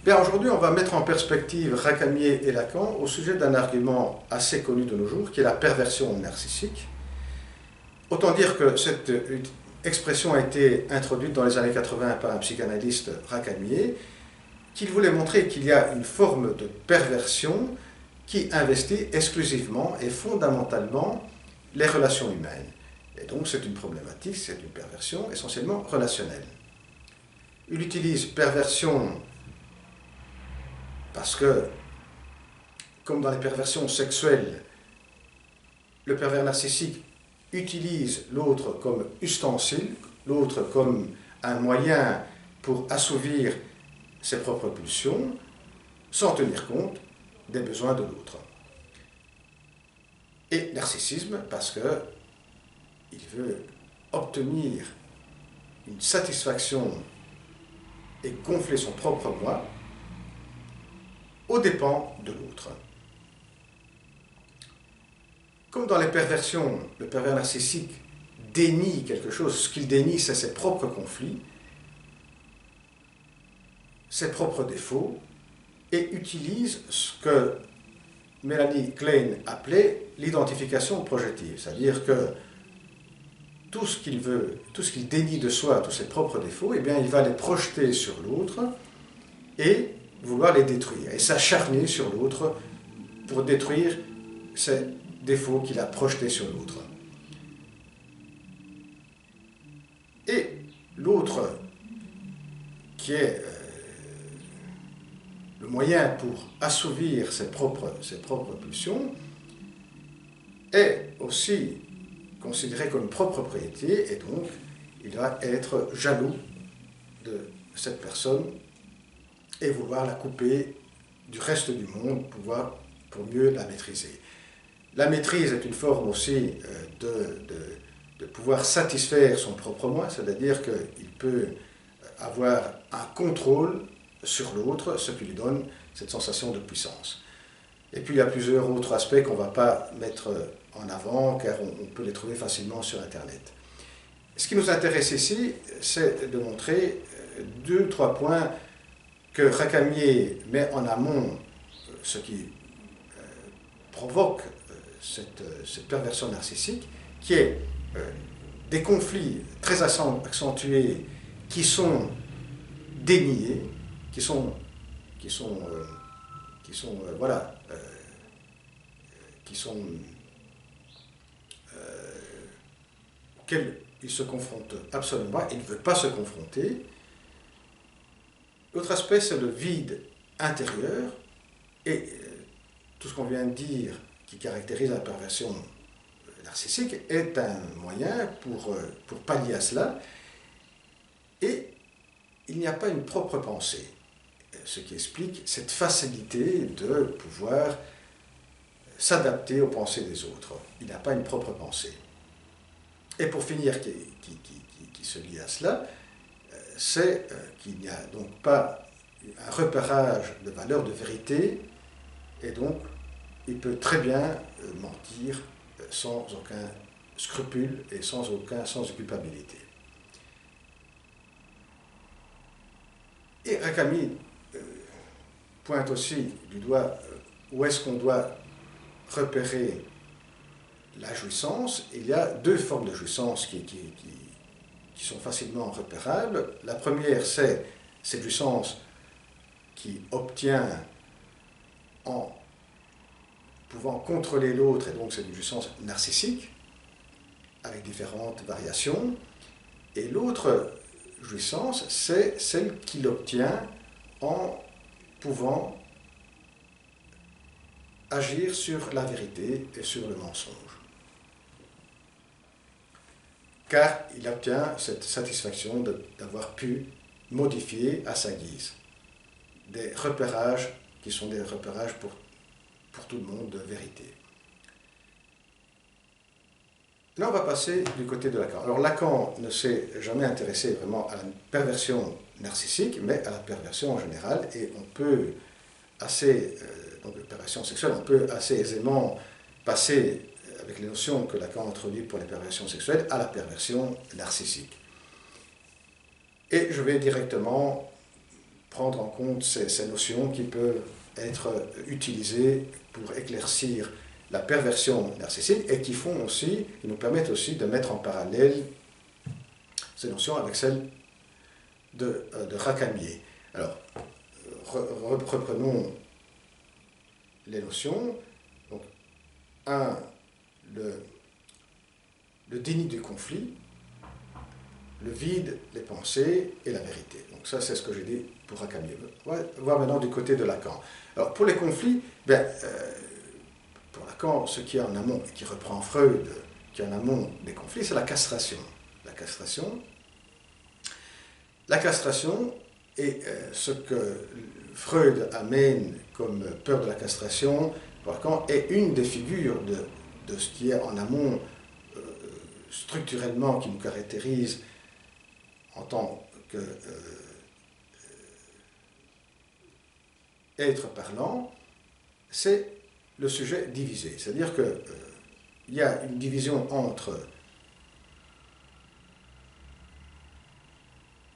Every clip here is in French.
Bien, aujourd'hui, on va mettre en perspective Racamier et Lacan au sujet d'un argument assez connu de nos jours, qui est la perversion narcissique. Autant dire que cette expression a été introduite dans les années 80 par un psychanalyste Racamier, qui voulait montrer qu'il y a une forme de perversion qui investit exclusivement et fondamentalement les relations humaines. Et donc c'est une problématique, c'est une perversion essentiellement relationnelle. Il utilise perversion parce que, comme dans les perversions sexuelles, le pervers narcissique utilise l'autre comme ustensile, l'autre comme un moyen pour assouvir ses propres pulsions, sans tenir compte des besoins de l'autre. Et narcissisme parce qu'il veut obtenir une satisfaction et gonfler son propre moi aux dépens de l'autre. Comme dans les perversions, le pervers narcissique dénie quelque chose, ce qu'il dénie, c'est ses propres conflits, ses propres défauts, et utilise ce que Melanie Klein appelait l'identification projective, c'est-à-dire que tout ce qu'il veut, tout ce qu'il dénie de soi, tous ses propres défauts, eh bien, il va les projeter sur l'autre et vouloir les détruire, et s'acharner sur l'autre pour détruire ces défauts qu'il a projetés sur l'autre. Et l'autre, qui est le moyen pour assouvir ses propres pulsions, est aussi considéré comme une propre propriété, et donc il va être jaloux de cette personne et vouloir la couper du reste du monde pour mieux la maîtriser. La maîtrise est une forme aussi de pouvoir satisfaire son propre moi, c'est-à-dire qu'il peut avoir un contrôle sur l'autre, ce qui lui donne cette sensation de puissance. Et puis il y a plusieurs autres aspects qu'on ne va pas mettre en avant, car on peut les trouver facilement sur Internet. Ce qui nous intéresse ici, c'est de montrer deux, trois points que Racamier met en amont, ce qui provoque cette perversion narcissique, qui est des conflits très accentués qui sont déniés, auxquels il se confronte absolument, il ne veut pas se confronter. L'autre aspect, c'est le vide intérieur, et tout ce qu'on vient de dire qui caractérise la perversion narcissique est un moyen pour pallier à cela, et il n'y a pas une propre pensée, ce qui explique cette facilité de pouvoir s'adapter aux pensées des autres. Il n'a pas une propre pensée. Et pour finir, qui se lie à cela, c'est qu'il n'y a donc pas un repérage de valeur, de vérité, et donc il peut très bien mentir sans aucun scrupule et sans aucun sens de culpabilité. Et Racamier pointe aussi du doigt où est-ce qu'on doit repérer la jouissance. Il y a deux formes de jouissance qui sont facilement repérables. La première, c'est cette jouissance qui obtient en pouvant contrôler l'autre, et donc c'est une jouissance narcissique, avec différentes variations. Et l'autre jouissance, c'est celle qu'il obtient en pouvant agir sur la vérité et sur le mensonge. Car il obtient cette satisfaction d'avoir pu modifier à sa guise des repérages qui sont des repérages pour tout le monde de vérité. Là, on va passer du côté de Lacan. Alors Lacan ne s'est jamais intéressé vraiment à la perversion narcissique, mais à la perversion en général, et on peut donc la perversion sexuelle, on peut assez aisément passer, avec les notions que Lacan introduit pour les perversions sexuelles, à la perversion narcissique. Et je vais directement prendre en compte ces notions qui peuvent être utilisées pour éclaircir la perversion narcissique et qui nous permettent aussi de mettre en parallèle ces notions avec celles de Rakamier. Alors, reprenons les notions. Donc, le déni du conflit, le vide, les pensées et la vérité. Donc ça, c'est ce que j'ai dit pour Rakamier. On va voir maintenant du côté de Lacan. Alors, pour les conflits, pour Lacan, ce qui est en amont, et qui reprend Freud, qui est en amont des conflits, c'est la castration. La castration est ce que Freud amène comme peur de la castration, pour Lacan, est une des figures de ce qui est en amont structurellement qui nous caractérise en tant que être parlant, c'est le sujet divisé. C'est-à-dire qu'il y a une division entre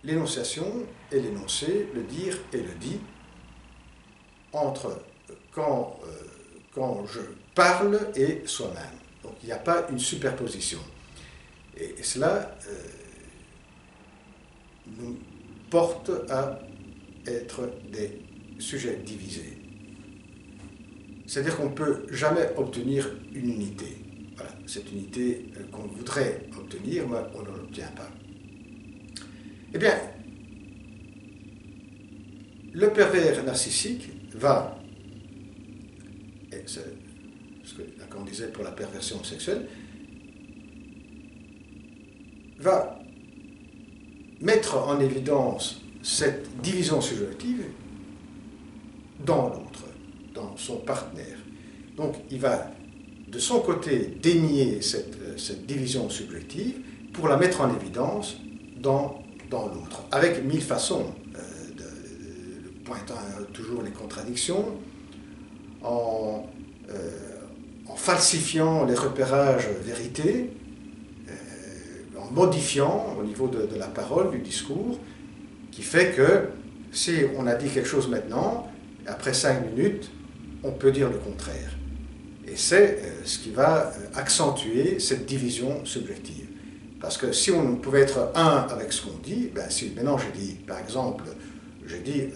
l'énonciation et l'énoncé, le dire et le dit, entre quand je parle et soi-même. Donc il n'y a pas une superposition. Et cela nous porte à être des sujets divisés. C'est-à-dire qu'on ne peut jamais obtenir une unité. Voilà, cette unité qu'on voudrait obtenir, mais on ne l'obtient pas. Eh bien, le pervers narcissique va, et c'est ce que Lacan disait pour la perversion sexuelle, va mettre en évidence cette division subjective dans l'autre, dans son partenaire. Donc il va de son côté dénier cette division subjective pour la mettre en évidence dans l'autre, avec mille façons, pointant toujours les contradictions, en falsifiant les repérages vérités, en modifiant au niveau de la parole, du discours, qui fait que si on a dit quelque chose maintenant, après 5 minutes, on peut dire le contraire. Et c'est ce qui va accentuer cette division subjective. Parce que si on pouvait être un avec ce qu'on dit, si maintenant je dis, par exemple, je ne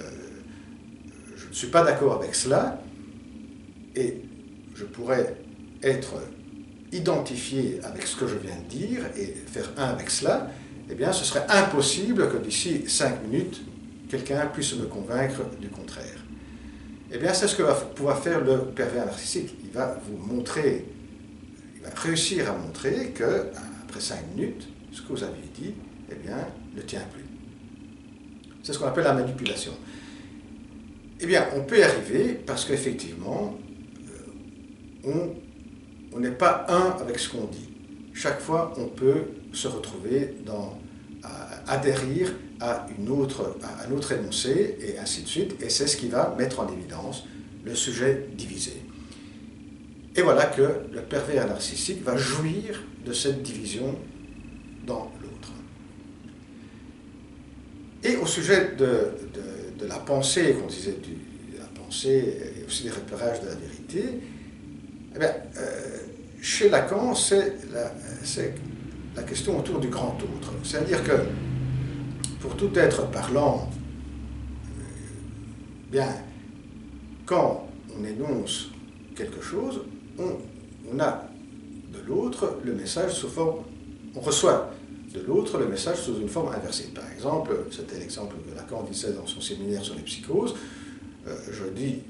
suis pas d'accord avec cela, et je pourrais être identifié avec ce que je viens de dire et faire un avec cela, eh bien ce serait impossible que d'ici 5 minutes, quelqu'un puisse me convaincre du contraire. Eh bien c'est ce que va pouvoir faire le pervers narcissique. Il va vous montrer, il va réussir à montrer que après 5 minutes, ce que vous aviez dit, eh bien, ne tient plus. C'est ce qu'on appelle la manipulation. Eh bien, on peut y arriver parce qu'effectivement, on n'est pas un avec ce qu'on dit. Chaque fois, on peut se retrouver adhérer à un autre énoncé, et ainsi de suite, et c'est ce qui va mettre en évidence le sujet divisé. Et voilà que le pervers narcissique va jouir de cette division dans l'autre. Et au sujet de la pensée, qu'on disait de la pensée et aussi des repérages de la vérité, eh bien, chez Lacan, c'est la question autour du grand autre. C'est-à-dire que pour tout être parlant, bien, quand on énonce quelque chose, on a de l'autre le message sous forme, on reçoit de l'autre le message sous une forme inversée. Par exemple, c'était l'exemple que Lacan disait dans son séminaire sur les psychoses, je dis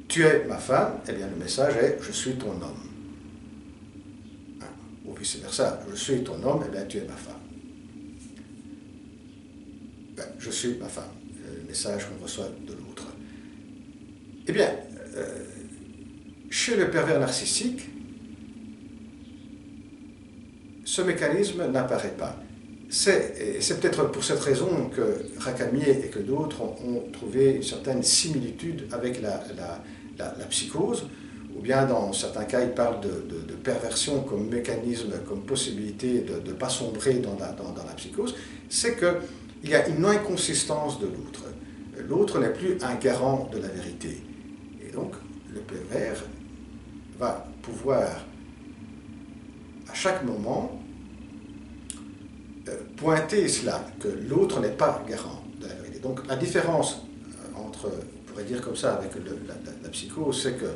tu es ma femme, eh bien le message est je suis ton homme. Hein? Ou vice versa, je suis ton homme, eh bien tu es ma femme. Je suis ma femme, le message qu'on reçoit de l'autre. Eh bien, chez le pervers narcissique, ce mécanisme n'apparaît pas. C'est peut-être pour cette raison que Rakamier et que d'autres ont trouvé une certaine similitude avec la psychose, ou bien dans certains cas, ils parlent de perversion comme mécanisme, comme possibilité de ne pas sombrer dans la psychose. C'est que il y a une inconsistance de l'autre. L'autre n'est plus un garant de la vérité. Et donc, le pervers va pouvoir, à chaque moment, pointer cela, que l'autre n'est pas garant de la vérité. Donc, la différence entre, on pourrait dire comme ça, avec la psychose, c'est que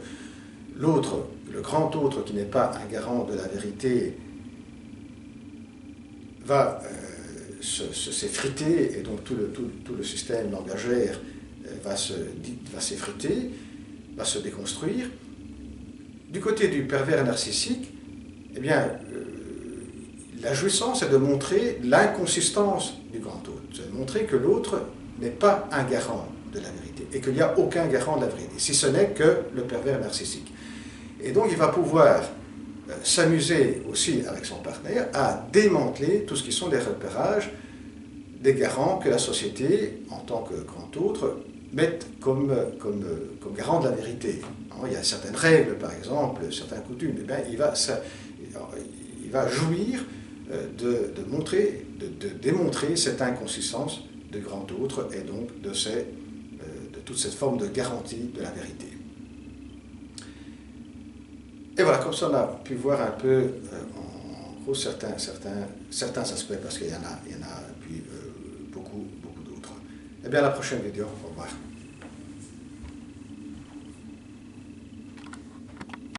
l'autre, le grand autre qui n'est pas un garant de la vérité, va s'effriter, et donc tout le système langagière va s'effriter, va se déconstruire. Du côté du pervers narcissique, eh bien, la jouissance est de montrer l'inconsistance du grand autre, c'est de montrer que l'autre n'est pas un garant de la vérité, et qu'il n'y a aucun garant de la vérité, si ce n'est que le pervers narcissique. Et donc il va pouvoir s'amuser aussi avec son partenaire à démanteler tout ce qui sont des repérages, des garants que la société, en tant que grand autre, met comme garant de la vérité. Il y a certaines règles, par exemple, certaines coutumes, et bien, il va jouir de démontrer cette inconsistance de grand autre et donc de toute cette forme de garantie de la vérité. Et voilà, comme ça on a pu voir un peu en gros certains aspects, parce qu'il y en a puis beaucoup d'autres. Et bien à la prochaine vidéo, au revoir.